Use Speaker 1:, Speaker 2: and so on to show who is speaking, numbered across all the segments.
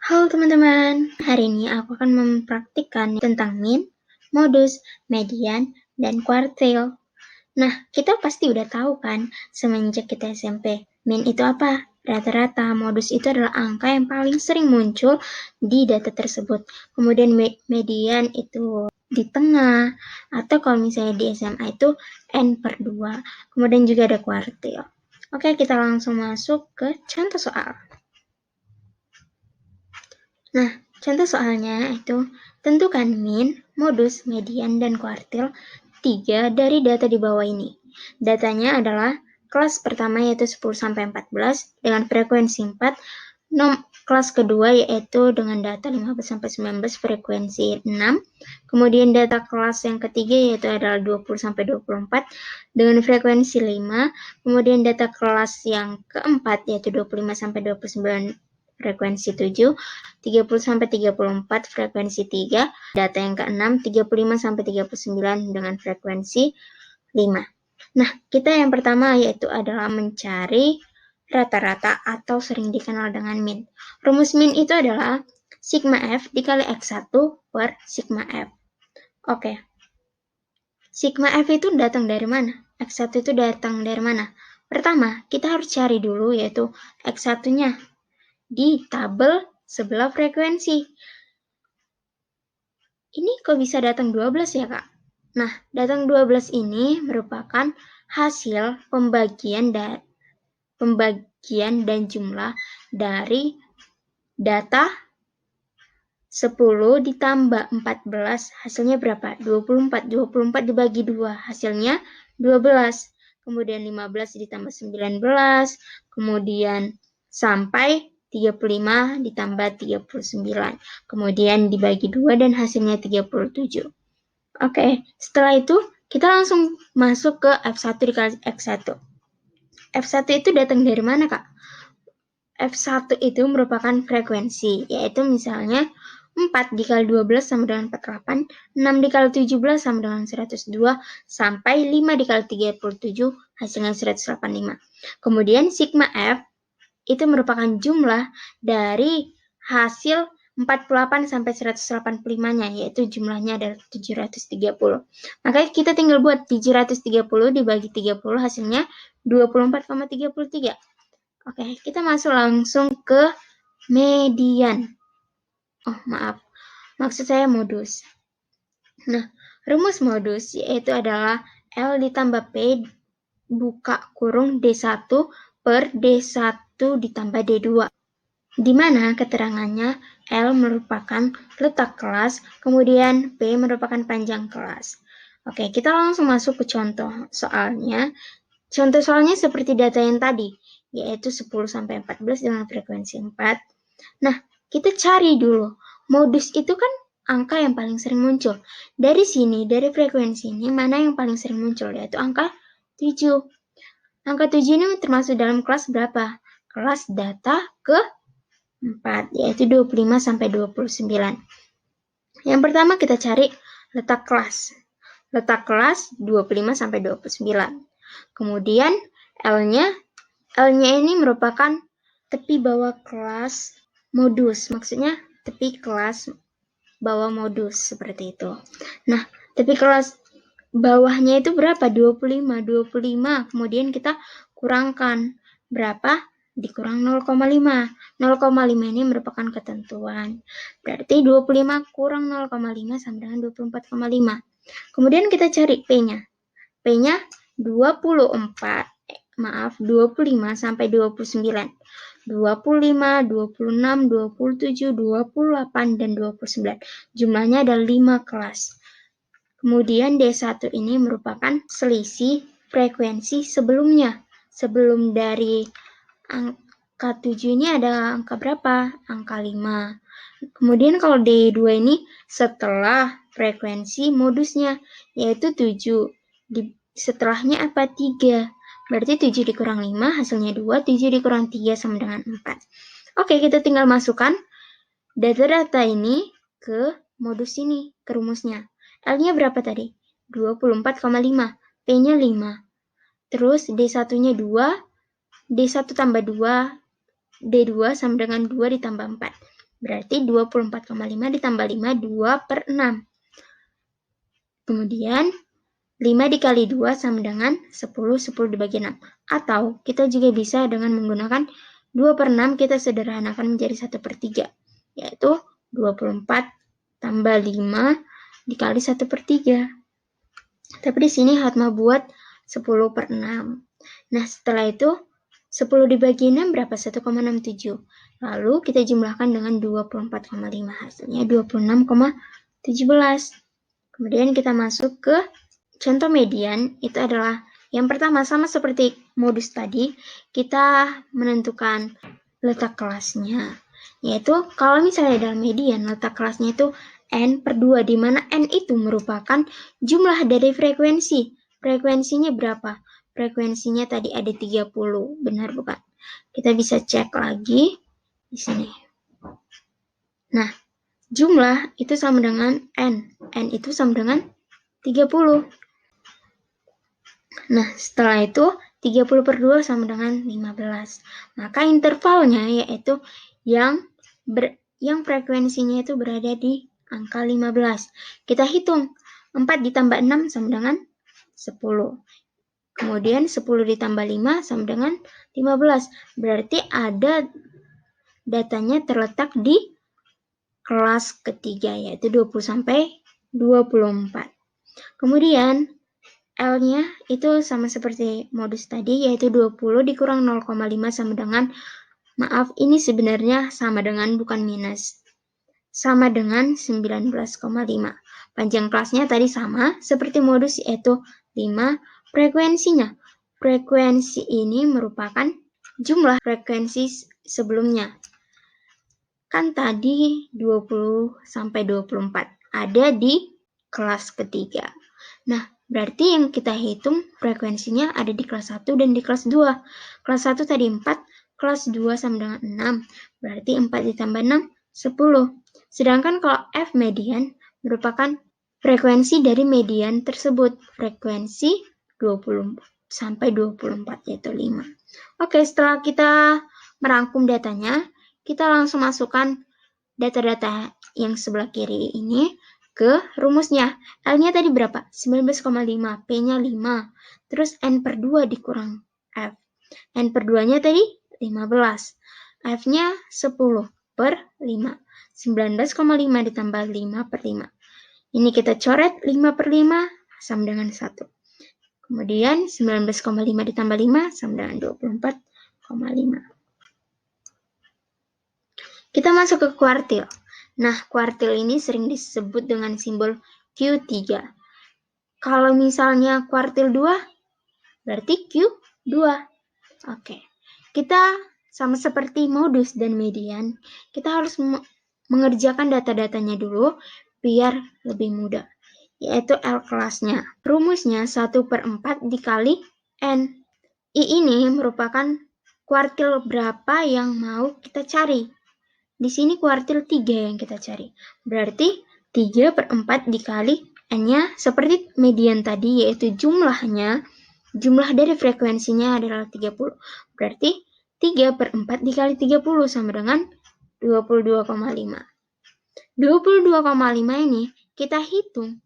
Speaker 1: Halo teman-teman, hari ini aku akan mempraktikkan tentang min, modus, median, dan kuartil. Nah, kita pasti udah tahu kan, semenjak kita SMP, min itu apa? Rata-rata, modus itu adalah angka yang paling sering muncul di data tersebut. Kemudian median itu di tengah, atau kalau misalnya di SMA itu N/2. Kemudian juga ada kuartil. Oke, kita langsung masuk ke contoh soal. Nah, contoh soalnya itu tentukan min, modus, median, dan kuartil 3 dari data di bawah ini. Datanya adalah kelas pertama yaitu 10-14 dengan frekuensi 4, kelas kedua yaitu dengan data 15-19 frekuensi 6, kemudian data kelas yang ketiga yaitu adalah 20-24 dengan frekuensi 5, kemudian data kelas yang keempat yaitu 25-29 frekuensi 7, 30-34 frekuensi 3, data yang keenam 35-39 dengan frekuensi 5. Nah, kita yang pertama yaitu adalah mencari rata-rata atau sering dikenal dengan min. Rumus min itu adalah sigma F dikali X1 per sigma F. Oke. Sigma F itu datang dari mana? X1 itu datang dari mana? Pertama, kita harus cari dulu yaitu X1-nya di tabel sebelah frekuensi. Ini kok bisa datang 12 ya, Kak? Nah, datang 12 ini merupakan hasil pembagian dan jumlah dari data 10 ditambah 14, hasilnya berapa? 24. 24 dibagi 2, hasilnya 12. Kemudian 15 ditambah 19, kemudian sampai 35 ditambah 39. Kemudian dibagi 2 dan hasilnya 37. Oke, setelah itu kita langsung masuk ke F1 dikali X1. F1 itu datang dari mana, Kak? F1 itu merupakan frekuensi, yaitu misalnya 4 dikali 12 sama dengan 48, 6 dikali 17 sama dengan 102, sampai 5 dikali 37 hasilnya 185. Kemudian sigma F itu merupakan jumlah dari hasil 48 sampai 185-nya, yaitu jumlahnya adalah 730. Makanya kita tinggal buat 730 dibagi 30 hasilnya 24,33. Oke, kita masuk langsung ke median. Oh, maaf. Maksud saya modus. Nah, rumus modus yaitu adalah L ditambah P buka kurung D1 per D1 ditambah D2. Di mana keterangannya L merupakan letak kelas, kemudian P merupakan panjang kelas. Oke, kita langsung masuk ke contoh soalnya. Contoh soalnya seperti data yang tadi, yaitu 10-14 dengan frekuensi 4. Nah, kita cari dulu. Modus itu kan angka yang paling sering muncul. Dari sini, dari frekuensi ini, mana yang paling sering muncul? Yaitu angka 7. Angka 7 ini termasuk dalam kelas berapa? Kelas data ke-4, yaitu 25-29. Yang pertama kita cari letak kelas. Letak kelas 25-29. Kemudian L-nya ini merupakan tepi bawah kelas modus. Maksudnya tepi kelas bawah modus seperti itu. Nah, tepi kelas bawahnya itu berapa? 25. Kemudian kita kurangkan berapa? Dikurang 0,5. 0,5 ini merupakan ketentuan. Berarti 25 kurang 0,5 sama dengan 24,5. Kemudian kita cari P-nya. P-nya 25 sampai 29. 25, 26, 27, 28, dan 29. Jumlahnya ada 5 kelas. Kemudian D1 ini merupakan selisih frekuensi sebelumnya. Sebelum dari angka 7 ini ada angka berapa? Angka 5. Kemudian kalau D2 ini setelah frekuensi modusnya, yaitu 7. Setelahnya apa? 3. Berarti 7 dikurang 5 hasilnya 2, 7 dikurang 3 sama dengan 4. Oke, kita tinggal masukkan data-data ini ke modus ini, ke rumusnya. L-nya berapa tadi? 24,5. P-nya 5. Terus D1-nya 2. D1 tambah 2. D2 sama dengan 2 ditambah 4. Berarti 24,5 ditambah 5, 2/6. Kemudian 5 dikali 2 sama dengan 10, 10 dibagi 6. Atau kita juga bisa dengan menggunakan 2/6 kita sederhanakan menjadi 1/3. Yaitu 24 tambah 5 dikali 1/3. Tapi di sini Hatma buat 10/6. Nah, setelah itu 10 dibagi 6 berapa? 1,67. Lalu kita jumlahkan dengan 24,5. Hasilnya 26,17. Kemudian kita masuk ke contoh median. Itu adalah yang pertama, sama seperti modus tadi, kita menentukan letak kelasnya. Yaitu kalau misalnya dalam median, letak kelasnya itu N/2, di mana N itu merupakan jumlah dari frekuensi. Frekuensinya berapa? Frekuensinya tadi ada 30, benar bukan? Kita bisa cek lagi di sini. Nah, jumlah itu sama dengan N. N itu sama dengan 30. Nah, setelah itu 30/2 sama dengan 15. Maka intervalnya yaitu yang frekuensinya itu berada di angka 15. Kita hitung. 4 ditambah 6 sama dengan 10. Kemudian 10 ditambah 5 sama dengan 15. Berarti ada datanya terletak di kelas ketiga, yaitu 20 sampai 24. Kemudian L-nya itu sama seperti modus tadi, yaitu 20 dikurang 0,5 sama dengan, maaf, ini sebenarnya sama dengan, bukan minus, sama dengan 19,5. Panjang kelasnya tadi sama seperti modus, yaitu 5. Frekuensi ini merupakan jumlah frekuensi sebelumnya. Kan tadi 20 sampai 24 ada di kelas ketiga. Nah, berarti yang kita hitung frekuensinya ada di kelas 1 dan di kelas 2. Kelas 1 tadi 4, kelas 2 sama dengan 6. Berarti 4 ditambah 6, 10. Sedangkan kalau F median merupakan frekuensi dari median tersebut. Frekuensi 20 sampai 24, yaitu 5. Oke, setelah kita merangkum datanya, kita langsung masukkan data-data yang sebelah kiri ini ke rumusnya. L-nya tadi berapa? 19,5. P-nya 5. Terus N/2 dikurang F. N/2-nya tadi 15. F-nya 10/5. 19,5 ditambah 5/5. Ini kita coret 5/5 sama dengan 1. Kemudian 19,5 ditambah 5 sama dengan 24,5. Kita masuk ke kuartil. Nah, kuartil ini sering disebut dengan simbol Q3. Kalau misalnya kuartil 2, berarti Q2. Oke. Kita sama seperti modus dan median, kita harus mengerjakan data-datanya dulu biar lebih mudah, yaitu L kelasnya. Rumusnya 1/4 dikali N. I ini merupakan kuartil berapa yang mau kita cari. Di sini kuartil 3 yang kita cari. Berarti 3/4 dikali N-nya seperti median tadi, yaitu jumlah dari frekuensinya adalah 30. Berarti 3/4 dikali 30 sama dengan 22,5. 22,5 ini kita hitung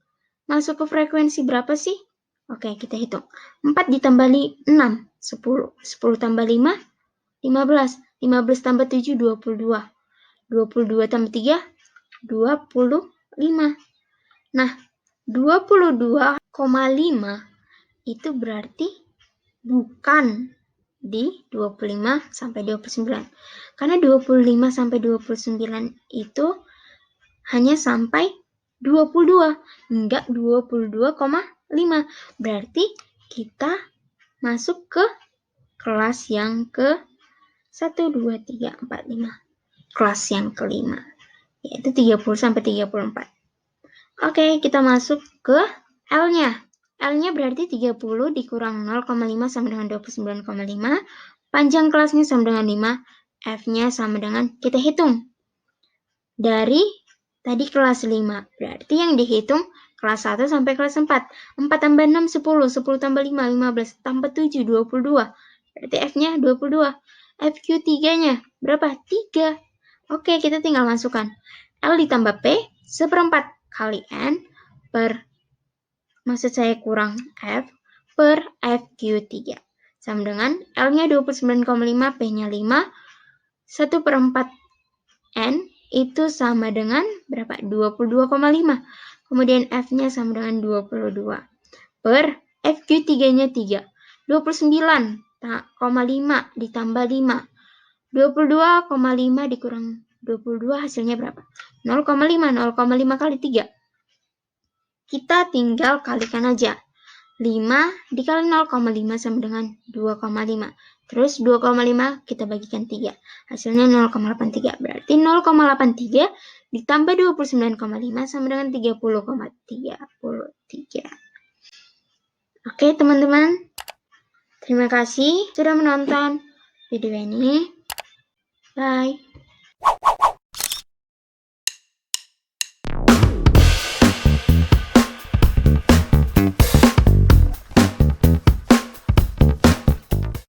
Speaker 1: masuk ke frekuensi berapa sih? Oke, kita hitung. 4 ditambah 6, 10. 10 tambah 5, 15. 15 tambah 7, 22. 22 tambah 3, 25. Nah, 22,5 itu berarti bukan di 25 sampai 29. Karena 25 sampai 29 itu hanya sampai 22, enggak 22,5. Berarti kita masuk ke kelas yang ke 1, 2, 3, 4, 5. Kelas yang kelima, yaitu 30 sampai 34. Oke, kita masuk ke L-nya. L-nya berarti 30 dikurang 0,5 sama dengan 29,5. Panjang kelasnya sama dengan 5. F-nya sama dengan, kita hitung dari tadi kelas 5. Berarti yang dihitung kelas 1 sampai kelas 4. 4 tambah 6, 10. 10 tambah 5, 15. Tambah 7, 22. Berarti F-nya 22. FQ3-nya berapa? 3. Oke, kita tinggal masukkan L ditambah P seperempat kali N per, maksud saya kurang F, per FQ3. Sama dengan L-nya 29,5, P-nya 5, 1/4 N itu sama dengan berapa? 22,5. Kemudian F-nya sama dengan 22. Per FQ3-nya 3. 29,5 ditambah 5. 22,5 dikurang 22 hasilnya berapa? 0,5. 0,5 kali 3. Kita tinggal kalikan aja. 5 dikali 0,5 sama dengan 2,5. Terus 2,5 kita bagikan 3. Hasilnya 0,83. Berarti 0,83 ditambah 29,5 sama dengan 30,33. Oke teman-teman. Terima kasih sudah menonton video ini. Bye.